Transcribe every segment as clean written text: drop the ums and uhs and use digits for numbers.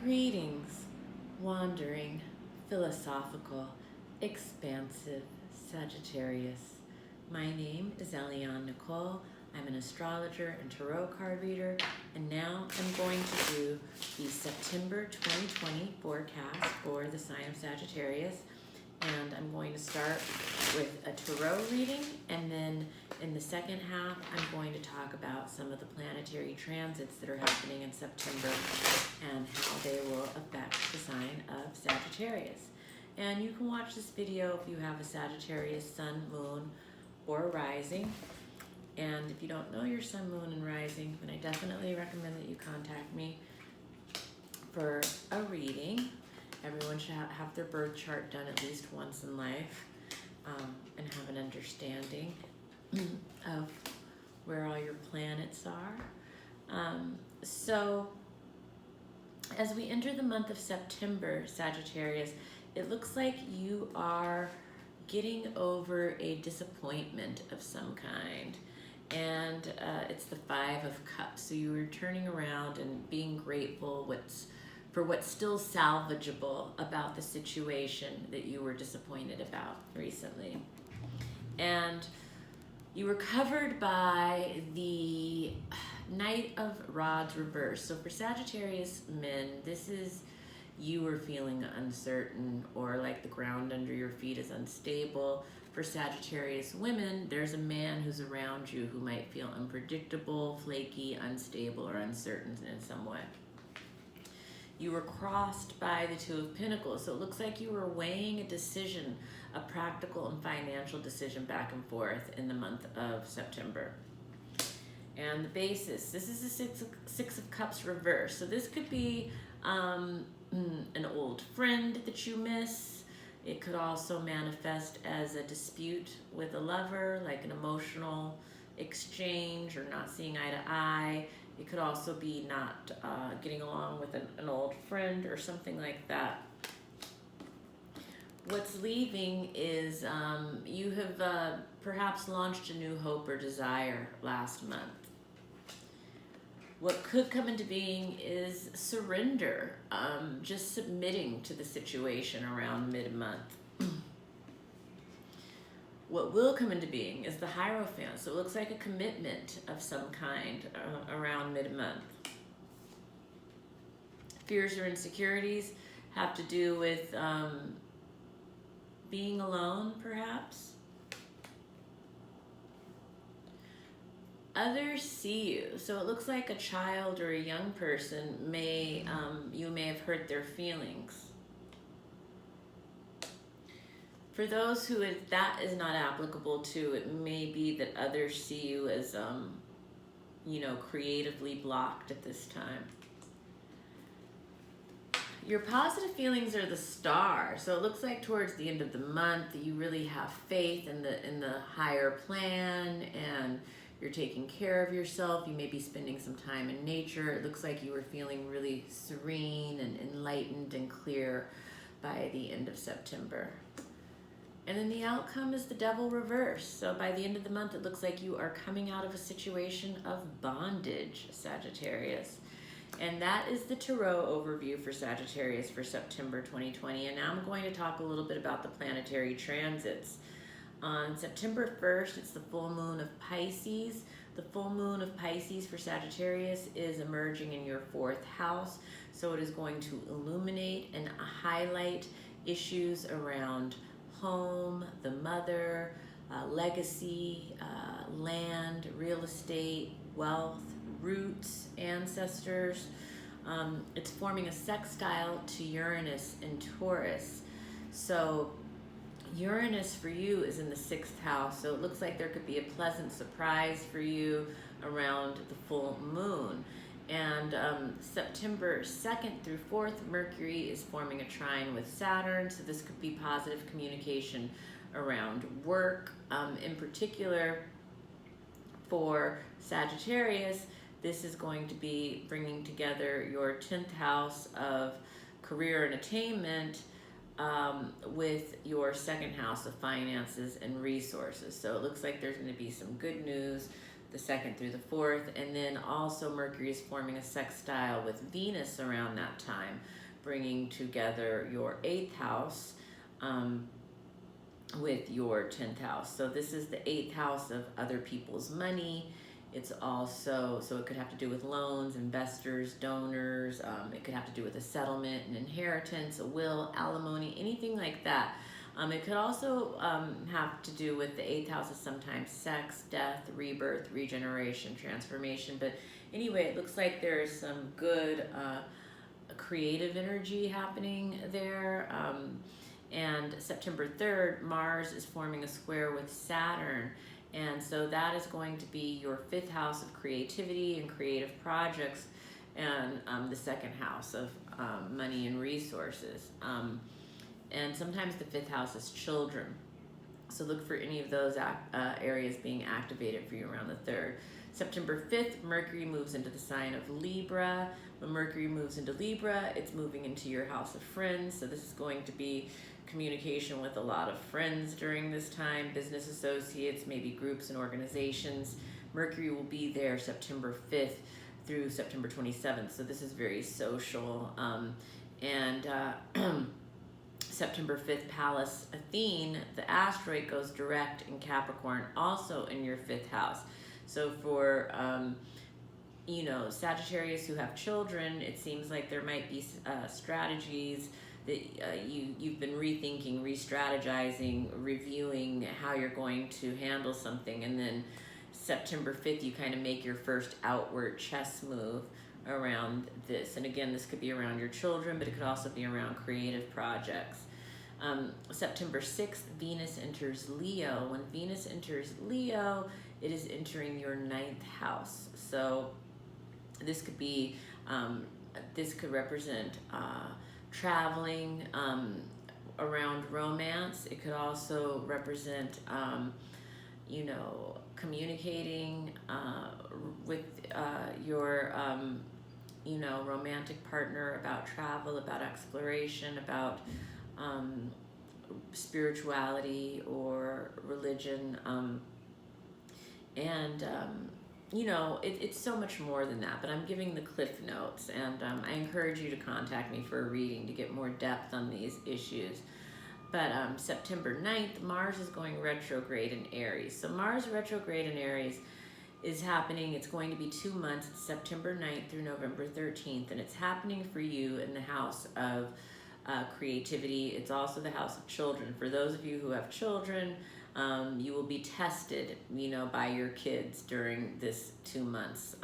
Greetings, wandering, philosophical, expansive Sagittarius. My name is Eliane Nicole. I'm an astrologer and tarot card reader, and now I'm going to do the September 2020 forecast for the sign of Sagittarius. And I'm going to start with a tarot reading, and then in the second half, I'm going to talk about some of the planetary transits that are happening in September and how they will affect the sign of Sagittarius. And you can watch this video if you have a Sagittarius sun, moon, or rising. And if you don't know your sun, moon, and rising, then I definitely recommend that you contact me for a reading. Everyone should have their birth chart done at least once in life, and have an understanding of where all your planets are. So as we enter the month of September, Sagittarius, it looks like you are getting over a disappointment of some kind. And it's the Five of Cups. So you were turning around and being grateful for what's still salvageable about the situation that you were disappointed about recently. And you were covered by the Knight of Rods reverse. So for Sagittarius men, this is you were feeling uncertain, or like the ground under your feet is unstable. For Sagittarius women, there's a man who's around you who might feel unpredictable, flaky, unstable, or uncertain in some way. You were crossed by the Two of Pentacles. So it looks like you were weighing a decision, a practical and financial decision back and forth in the month of September. And the basis, this is the Six of Cups reverse. So this could be an old friend that you miss. It could also manifest as a dispute with a lover, like an emotional exchange or not seeing eye to eye. It could also be not getting along with an old friend or something like that. What's leaving is you have perhaps launched a new hope or desire last month. What could come into being is surrender, just submitting to the situation around mid-month. What will come into being is the Hierophant. So it looks like a commitment of some kind around mid-month. Fears or insecurities have to do with being alone, perhaps. Others see you. So it looks like a child or a young person you may have hurt their feelings. For those who that is not applicable to, it may be that others see you as, creatively blocked at this time. Your positive feelings are the Star. So it looks like towards the end of the month, you really have faith in the higher plan, and you're taking care of yourself. You may be spending some time in nature. It looks like you were feeling really serene and enlightened and clear by the end of September. And then the outcome is the Devil reverse. So by the end of the month, it looks like you are coming out of a situation of bondage, Sagittarius. And that is the tarot overview for Sagittarius for September 2020. And now I'm going to talk a little bit about the planetary transits. On September 1st, it's the full moon of Pisces. The full moon of Pisces for Sagittarius is emerging in your 4th house. So it is going to illuminate and highlight issues around home, the mother, legacy, land, real estate, wealth, roots, ancestors. It's forming a sextile to Uranus and Taurus. So Uranus for you is in the 6th house. So it looks like there could be a pleasant surprise for you around the full moon. And September 2nd through 4th, Mercury is forming a trine with Saturn. So this could be positive communication around work. In particular, for Sagittarius, this is going to be bringing together your 10th house of career and attainment with your 2nd house of finances and resources. So it looks like there's going to be some good news, the 2nd through the 4th. And then also Mercury is forming a sextile with Venus around that time, bringing together your 8th house with your 10th house. So this is the 8th house of other people's money. It's also, so it could have to do with loans, investors, donors. It could have to do with a settlement, an inheritance, a will, alimony, anything like that. It could also have to do with the 8th house is sometimes sex, death, rebirth, regeneration, transformation. But anyway, it looks like there's some good creative energy happening there. And September 3rd, Mars is forming a square with Saturn. And so that is going to be your 5th house of creativity and creative projects, and the 2nd house of money and resources. And sometimes the 5th house is children. So look for any of those areas being activated for you around the 3rd. September 5th, Mercury moves into the sign of Libra. When Mercury moves into Libra, it's moving into your house of friends. So this is going to be communication with a lot of friends during this time, business associates, maybe groups and organizations. Mercury will be there September 5th through September 27th. So this is very social. September 5th, Pallas Athene, the asteroid goes direct in Capricorn, also in your 5th house. So for, Sagittarius who have children, it seems like there might be strategies that you've been rethinking, re-strategizing, reviewing how you're going to handle something. And then September 5th, you kind of make your first outward chess move around this. And again, this could be around your children, but it could also be around creative projects. September 6th, Venus enters Leo. When Venus enters Leo, it is entering your 9th house. So this could be, this could represent traveling around romance. It could also represent, communicating with your, romantic partner about travel, about exploration, about spirituality or religion. It's so much more than that, but I'm giving the cliff notes, and I encourage you to contact me for a reading to get more depth on these issues. But September 9th, Mars is going retrograde in Aries. So Mars retrograde in Aries is happening. It's going to be 2 months. It's September 9th through November 13th, and it's happening for you in the house of creativity. It's also the house of children. For those of you who have children, you will be tested, by your kids during this 2 months.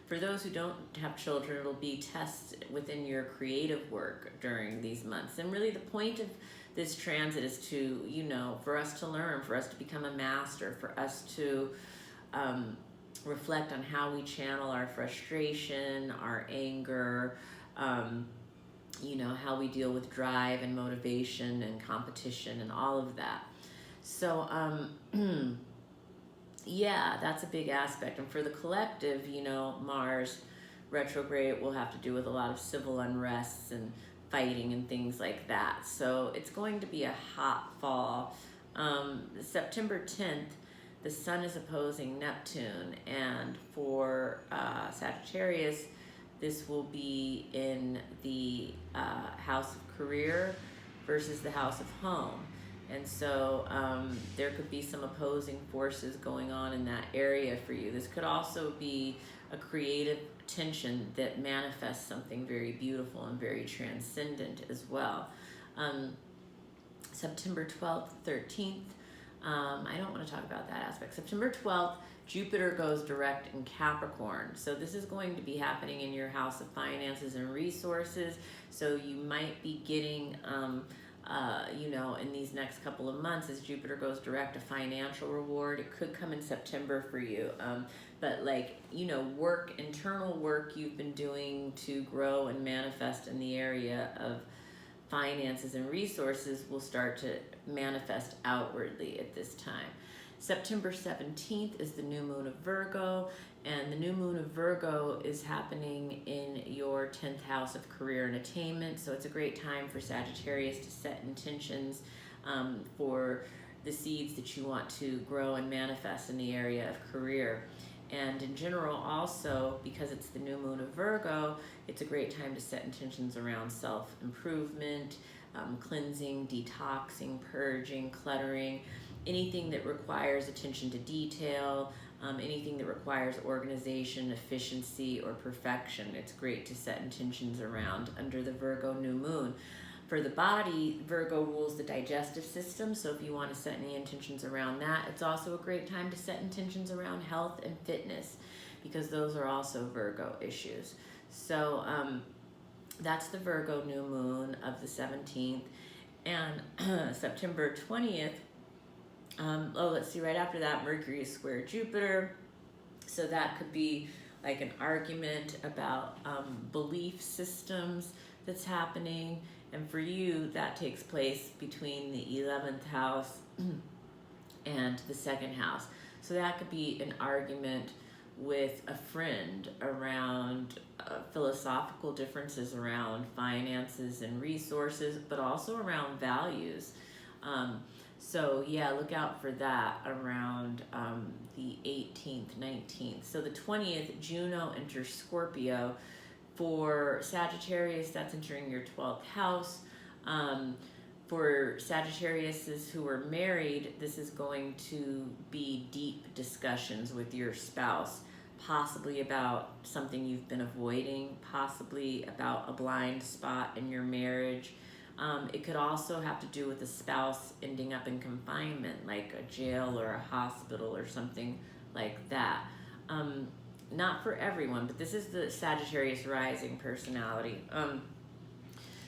For those who don't have children, it'll be tests within your creative work during these months. And really the point of this transit is to, for us to learn, for us to become a master, for us to reflect on how we channel our frustration, our anger, how we deal with drive and motivation and competition and all of that. So, yeah, that's a big aspect. And for the collective, Mars retrograde will have to do with a lot of civil unrests and fighting and things like that. So it's going to be a hot fall. September 10th, the sun is opposing Neptune. And for Sagittarius, this will be in the house of career versus the house of home. And so there could be some opposing forces going on in that area for you. This could also be a creative tension that manifests something very beautiful and very transcendent as well. September 12th, 13th, I don't want to talk about that aspect. September 12th, Jupiter goes direct in Capricorn. So this is going to be happening in your house of finances and resources. So you might be getting, in these next couple of months, as Jupiter goes direct, a financial reward. It could come in September for you. But internal work you've been doing to grow and manifest in the area of finances and resources will start to manifest outwardly at this time. September 17th is the new moon of Virgo, and the new moon of Virgo is happening in your 10th house of career and attainment. So it's a great time for Sagittarius to set intentions for the seeds that you want to grow and manifest in the area of career. And in general, also, because it's the new moon of Virgo, it's a great time to set intentions around self-improvement, cleansing, detoxing, purging, cluttering, anything that requires attention to detail, anything that requires organization, efficiency, or perfection. It's great to set intentions around under the Virgo new moon. For the body, Virgo rules the digestive system, so if you want to set any intentions around that, it's also a great time to set intentions around health and fitness, because those are also Virgo issues. So that's the Virgo new moon of the 17th. And September 20th, let's see, right after that, Mercury is square Jupiter. So that could be like an argument about belief systems that's happening. And for you, that takes place between the 11th house and the 2nd house. So that could be an argument with a friend around philosophical differences around finances and resources, but also around values. So yeah, look out for that around the 18th, 19th. So the 20th, Juno enters Scorpio. For Sagittarius, that's entering your 12th house. For Sagittariuses who are married, this is going to be deep discussions with your spouse, possibly about something you've been avoiding, possibly about a blind spot in your marriage. It could also have to do with the spouse ending up in confinement, like a jail or a hospital or something like that. Not for everyone, but this is the Sagittarius rising personality.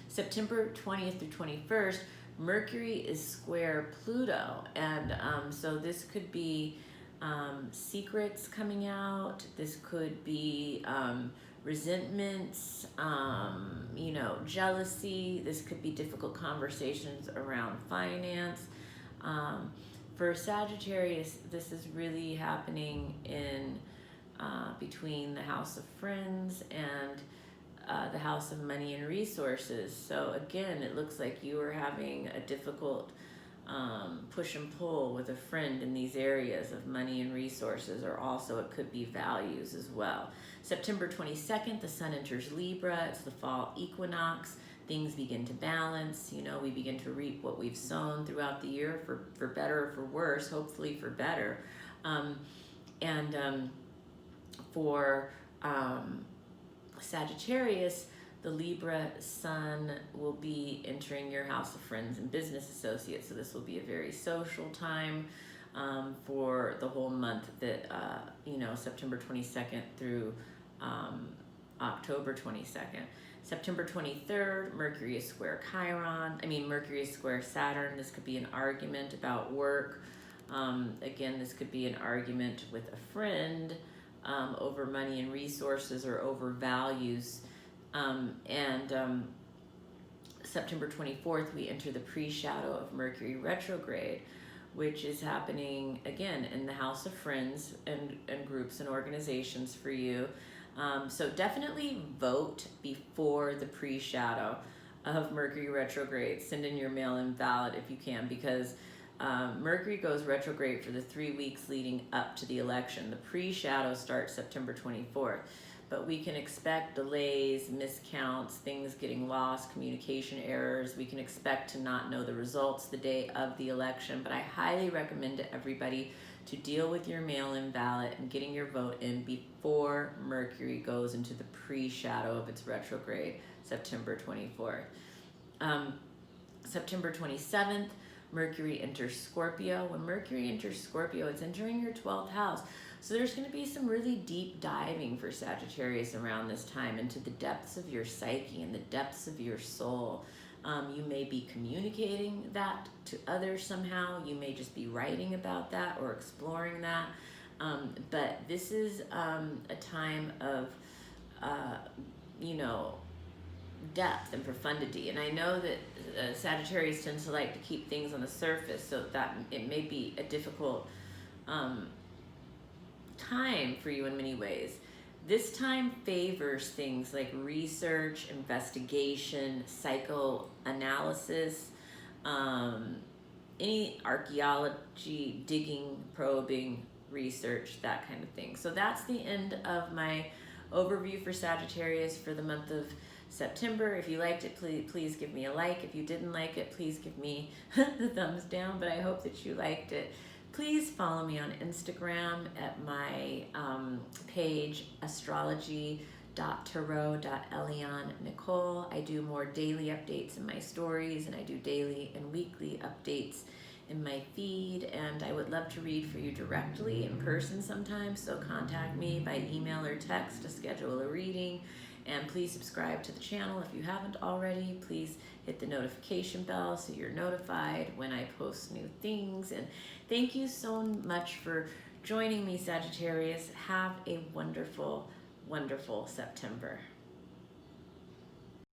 September 20th through 21st, Mercury is square Pluto. And so this could be secrets coming out. This could be resentments, jealousy. This could be difficult conversations around finance. For Sagittarius, this is really happening in between the house of friends and the house of money and resources. So again, it looks like you are having a difficult push and pull with a friend in these areas of money and resources, or also it could be values as well. September 22nd, the sun enters Libra. It's the fall equinox. Things begin to balance. We begin to reap what we've sown throughout the year, for better or for worse, hopefully for better. For Sagittarius, the Libra sun will be entering your house of friends and business associates. So this will be a very social time for the whole month, that September 22nd through October 22nd. September 23rd, Mercury is square Mercury is square Saturn. This could be an argument about work. Again, this could be an argument with a friend over money and resources, or over values. September 24th, we enter the pre-shadow of Mercury retrograde, which is happening again in the house of friends and groups and organizations for you. So definitely vote before the pre-shadow of Mercury retrograde. Send in your mail-in ballot if you can, because Mercury goes retrograde for the 3 weeks leading up to the election. The pre-shadow starts September 24th, but we can expect delays, miscounts, things getting lost, communication errors. We can expect to not know the results the day of the election, but I highly recommend to everybody to deal with your mail-in ballot and getting your vote in before Mercury goes into the pre-shadow of its retrograde, September 24th. September 27th, Mercury enters Scorpio. When Mercury enters Scorpio, it's entering your 12th house. So there's going to be some really deep diving for Sagittarius around this time into the depths of your psyche and the depths of your soul. You may be communicating that to others somehow. You may just be writing about that or exploring that. But this is a time of, depth and profundity. And I know that Sagittarius tends to like to keep things on the surface, so that it may be a difficult time for you in many ways. This time favors things like research, investigation, psychoanalysis, any archaeology, digging, probing, research, that kind of thing. So that's the end of my overview for Sagittarius for the month of September. If you liked it, please give me a like. If you didn't like it, please give me the thumbs down, but I hope that you liked it. Please follow me on Instagram at my page, astrology.tarot.Eliane Nicole. I do more daily updates in my stories, and I do daily and weekly updates in my feed, and I would love to read for you directly in person sometimes, so contact me by email or text to schedule a reading. And please subscribe to the channel if you haven't already. Please hit the notification bell so you're notified when I post new things. And thank you so much for joining me, Sagittarius. Have a wonderful, wonderful September.